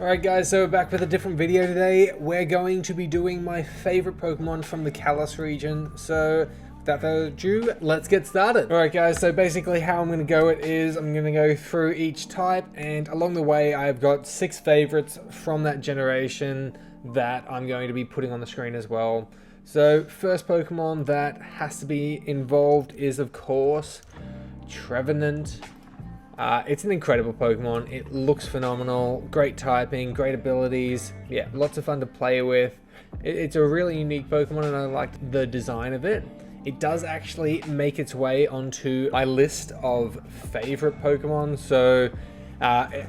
Alright guys, so we're back with a different video today. We're going to be doing my favorite Pokemon from the Kalos region. So without further ado, let's get started. Alright guys, so basically how I'm going to go it is I'm going to go through each type, and along the way I've got 6 favorites from that generation that I'm going to be putting on the screen as well. So first Pokemon that has to be involved is of course Trevornet. It's an incredible Pokemon. It looks phenomenal, great typing, great abilities, yeah, lots of fun to play with. It's a really unique Pokemon and I like the design of it. It does actually make its way onto my list of favorite Pokemon, so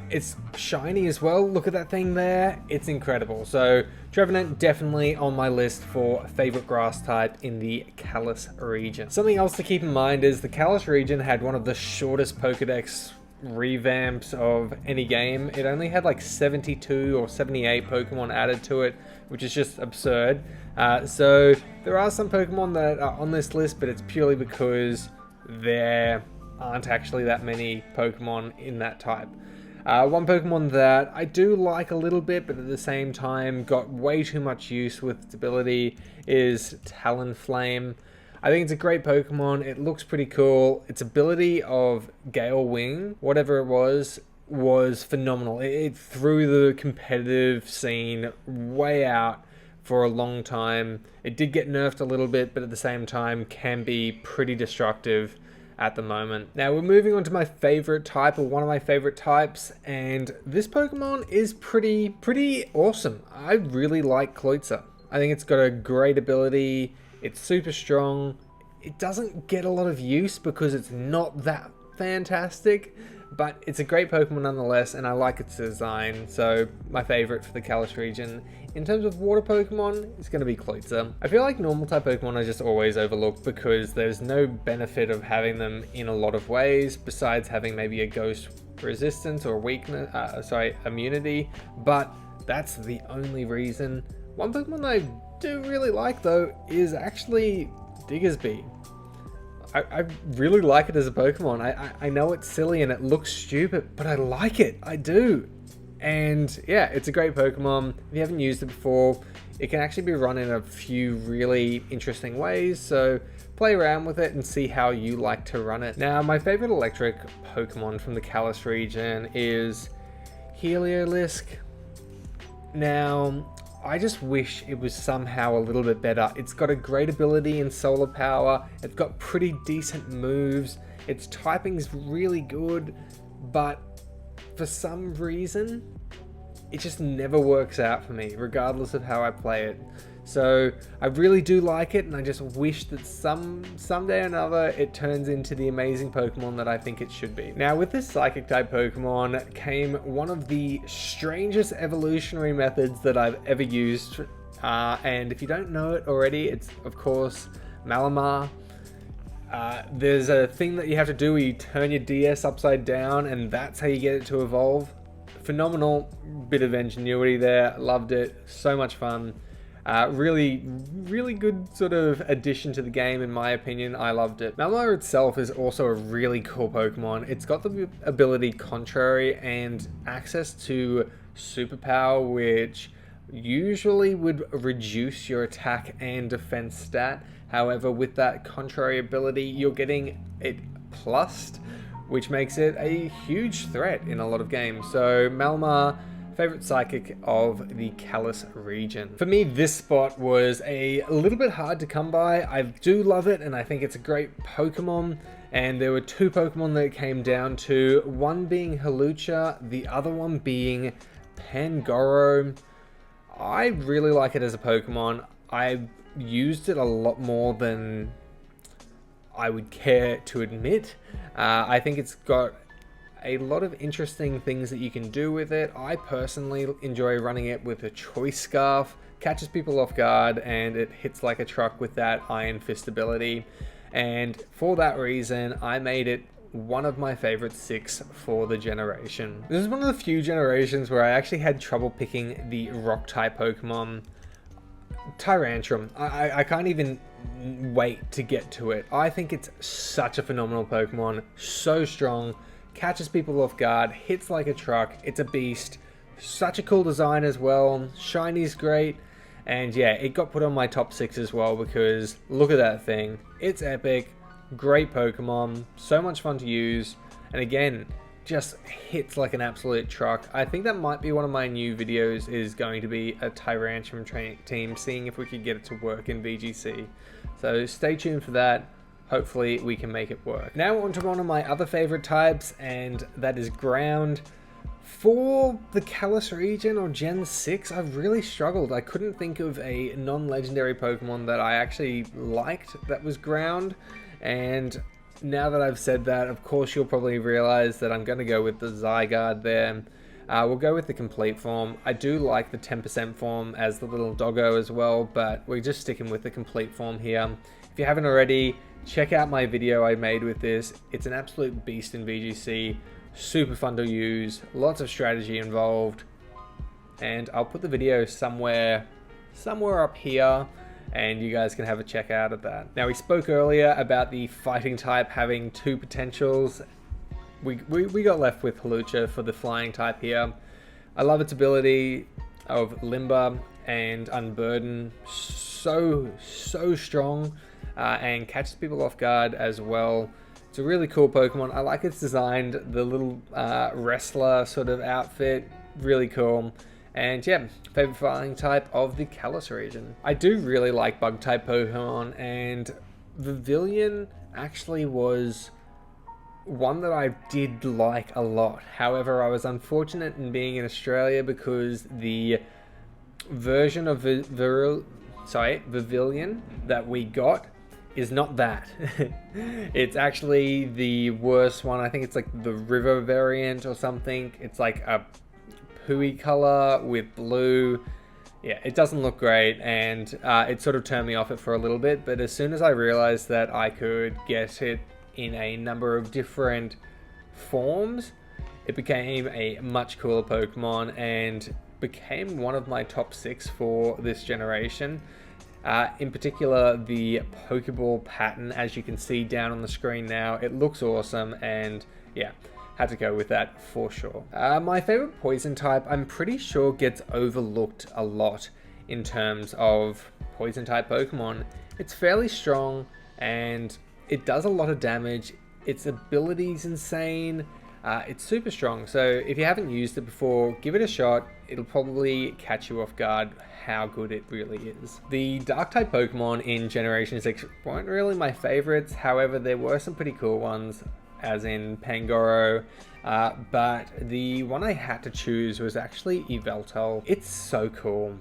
it's shiny as well. Look at that thing there, it's incredible. So Trevornet definitely on my list for favorite grass type in the Kalos region. Something else to keep in mind is the Kalos region had one of the shortest Pokedex revamps of any game. It only had like 72 or 78 Pokemon added to it, which is just absurd. So there are some Pokemon that are on this list, but it's purely because there aren't actually that many Pokemon in that type. One Pokemon that I do like a little bit, but at the same time got way too much use with its ability is Talonflame. I think it's a great Pokemon. It looks pretty cool. Its ability of Gale Wing, whatever it was phenomenal. It threw the competitive scene way out for a long time. It did get nerfed a little bit, but at the same time can be pretty destructive at the moment. Now we're moving on to my favorite type, or one of my favorite types, and this Pokemon is pretty awesome. I really like Kloitza. I think it's got a great ability. It's super strong. It doesn't get a lot of use because it's not that fantastic, but it's a great Pokemon nonetheless, and I like its design, so my favorite for the Kalos region. In terms of water Pokemon, it's going to be Kloitza. I feel like normal type Pokemon are just always overlooked because there's no benefit of having them in a lot of ways, besides having maybe a ghost resistance or weakness, immunity, but that's the only reason. One Pokemon that I do really like though is actually Diggersby. I really like it as a Pokemon. I know it's silly and it looks stupid, but I like it. I do. And yeah, it's a great Pokemon. If you haven't used it before, it can actually be run in a few really interesting ways, so play around with it and see how you like to run it. Now, my favorite electric Pokemon from the Kalos region is Heliolisk. Now, I just wish it was somehow a little bit better. It's got a great ability in solar power. It's got pretty decent moves. Its typing's really good, but for some reason, it just never works out for me, regardless of how I play it. So I really do like it, and I just wish that someday or another it turns into the amazing Pokemon that I think it should be. Now with this Psychic type Pokemon came one of the strangest evolutionary methods that I've ever used, and if you don't know it already, it's of course Malamar. There's a thing that you have to do where you turn your DS upside down, and that's how you get it to evolve. Phenomenal bit of ingenuity there, loved it, so much fun. Really good sort of addition to the game in my opinion. I loved it. Malamar itself is also a really cool Pokemon. It's got the ability Contrary and access to Superpower, which usually would reduce your attack and defense stat. However, with that Contrary ability, you're getting it plussed, which makes it a huge threat in a lot of games. So Malamar, favorite Psychic of the Kalos region. For me, this spot was a little bit hard to come by. I do love it, and I think it's a great Pokemon. And there were 2 Pokemon that it came down to, one being Hallucia, the other one being Pangoro. I really like it as a Pokemon. I used it a lot more than I would care to admit. I think it's got a lot of interesting things that you can do with it. I personally enjoy running it with a Choice Scarf, catches people off guard, and it hits like a truck with that Iron Fist ability. And for that reason, I made it one of my favorite 6 for the generation. This is one of the few generations where I actually had trouble picking the rock type Pokemon. Tyrantrum, I can't even wait to get to it. I think it's such a phenomenal Pokemon, so strong, catches people off guard, hits like a truck, it's a beast, such a cool design as well. Shiny's great. And yeah, it got put on my top 6 as well because look at that thing. It's epic. Great Pokemon. So much fun to use. And again, just hits like an absolute truck. I think that might be one of my new videos, is going to be a Tyrantrum team, seeing if we could get it to work in VGC. So stay tuned for that. Hopefully we can make it work. Now on to one of my other favorite types, and that is ground. For the Kalos region or Gen 6, I've really struggled. I couldn't think of a non-legendary Pokemon that I actually liked that was ground. And now that I've said that, of course you'll probably realize that I'm going to go with the Zygarde there. We'll go with the complete form. I do like the 10% form as the little doggo as well, but we're just sticking with the complete form here. If you haven't already, check out my video I made with this. It's an absolute beast in VGC. Super fun to use, lots of strategy involved, and I'll put the video somewhere up here, and you guys can have a check out of that. Now, we spoke earlier about the fighting type having 2 potentials. We got left with Hallucia for the flying type here. I love its ability of Limber and Unburden. So strong, and catches people off guard as well. It's a really cool Pokemon. I like its design, the little wrestler sort of outfit, really cool. And yeah, favorite fighting type of the Kalos region. I do really like bug type Pokemon, and the Villion actually was one that I did like a lot. However, I was unfortunate in being in Australia because the version of the Villion that we got is not that. It's actually the worst one. I think it's like the river variant or something. It's like a pooey color with blue. Yeah, it doesn't look great, and it sort of turned me off it for a little bit, but as soon as I realized that I could get it in a number of different forms, it became a much cooler Pokemon and became one of my top 6 for this generation. In particular, the Pokeball pattern, as you can see down on the screen now, it looks awesome, and yeah, had to go with that for sure. My favorite poison type, I'm pretty sure gets overlooked a lot in terms of poison type Pokemon. It's fairly strong and it does a lot of damage. Its ability is insane. It's super strong, so if you haven't used it before, give it a shot. It'll probably catch you off guard how good it really is. The dark type Pokemon in Generation 6 weren't really my favorites. However, there were some pretty cool ones, as in Pangoro, but the one I had to choose was actually Yveltal. It's so cool.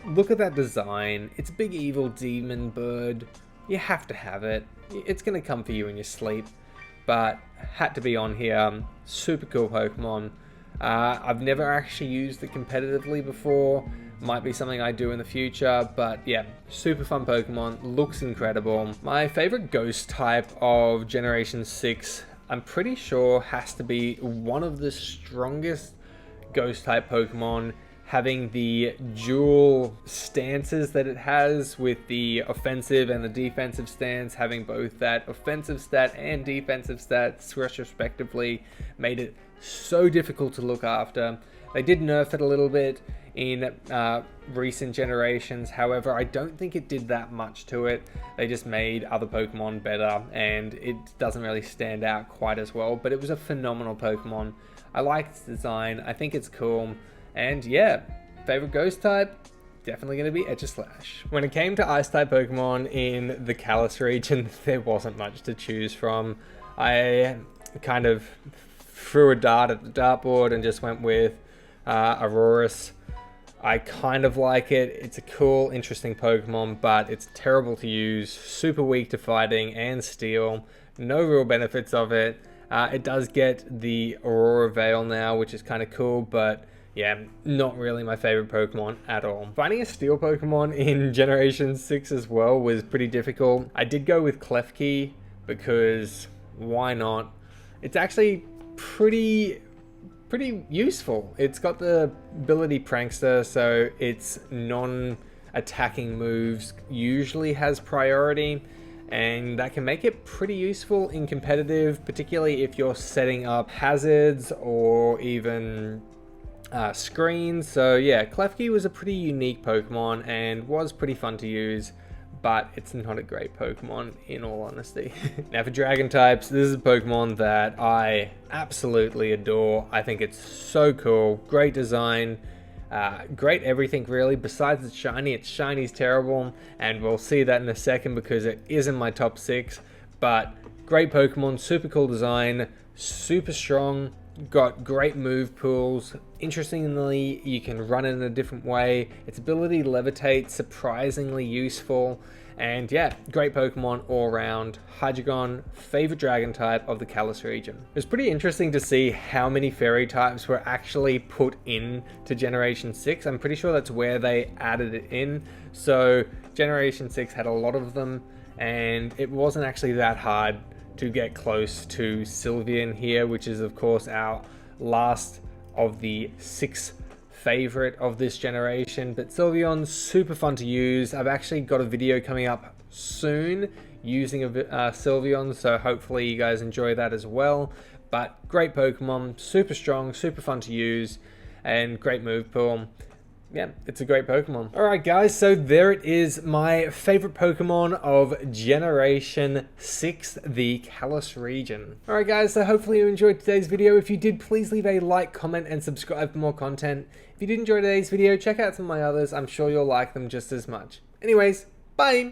Look at that design. It's a big evil demon bird. You have to have it. It's gonna come for you in your sleep, but had to be on here. Super cool Pokemon. I've never actually used it competitively before. Might be something I do in the future, but yeah, super fun Pokemon, looks incredible. My favorite ghost type of Generation 6, I'm pretty sure has to be one of the strongest ghost type Pokemon, having the dual stances that it has with the offensive and the defensive stance, having both that offensive stat and defensive stats respectively, made it so difficult to look after. They did nerf it a little bit in recent generations, however I don't think it did that much to it. They just made other Pokemon better and it doesn't really stand out quite as well, but it was a phenomenal Pokemon. I like its design, I think it's cool, and yeah, favorite ghost type, definitely going to be Aegislash. When it came to ice type Pokemon in the Kalos region, there wasn't much to choose from. I kind of threw a dart at the dartboard and just went with Aurorus. I kind of like it. It's a cool, interesting Pokemon, but it's terrible to use, super weak to fighting and steel. No real benefits of it. It does get the Aurora Veil now, which is kind of cool, but yeah, not really my favorite Pokemon at all. Finding a steel Pokemon in Generation 6 as well was pretty difficult. I did go with Klefki because why not? It's actually pretty useful. It's got the ability Prankster, so its non-attacking moves usually has priority, and that can make it pretty useful in competitive, particularly if you're setting up hazards or even screens. So yeah, Klefki was a pretty unique Pokemon and was pretty fun to use, but it's not a great Pokemon in all honesty. Now for Dragon types, this is a Pokemon that I absolutely adore. I think it's so cool, great design, great everything really. Besides its shiny's terrible, and we'll see that in a second because it is in my top 6, but great Pokemon, super cool design, super strong, got great move pools. Interestingly, you can run it in a different way. Its ability to levitate, surprisingly useful. And yeah, great Pokemon all around. Hydreigon, favorite dragon type of the Kalos region. It was pretty interesting to see how many fairy types were actually put in to Generation 6. I'm pretty sure that's where they added it in. So Generation 6 had a lot of them, and it wasn't actually that hard to get close to Sylveon here, which is of course our last of the 6 favorite of this generation. But Sylveon's super fun to use. I've actually got a video coming up soon using a Sylveon, so hopefully you guys enjoy that as well. But great Pokemon, super strong, super fun to use, and great move pool. Yeah, it's a great Pokemon. Alright guys, so there it is, my favorite Pokemon of Generation 6, the Kalos region. Alright guys, so hopefully you enjoyed today's video. If you did, please leave a like, comment, and subscribe for more content. If you did enjoy today's video, check out some of my others. I'm sure you'll like them just as much. Anyways, bye!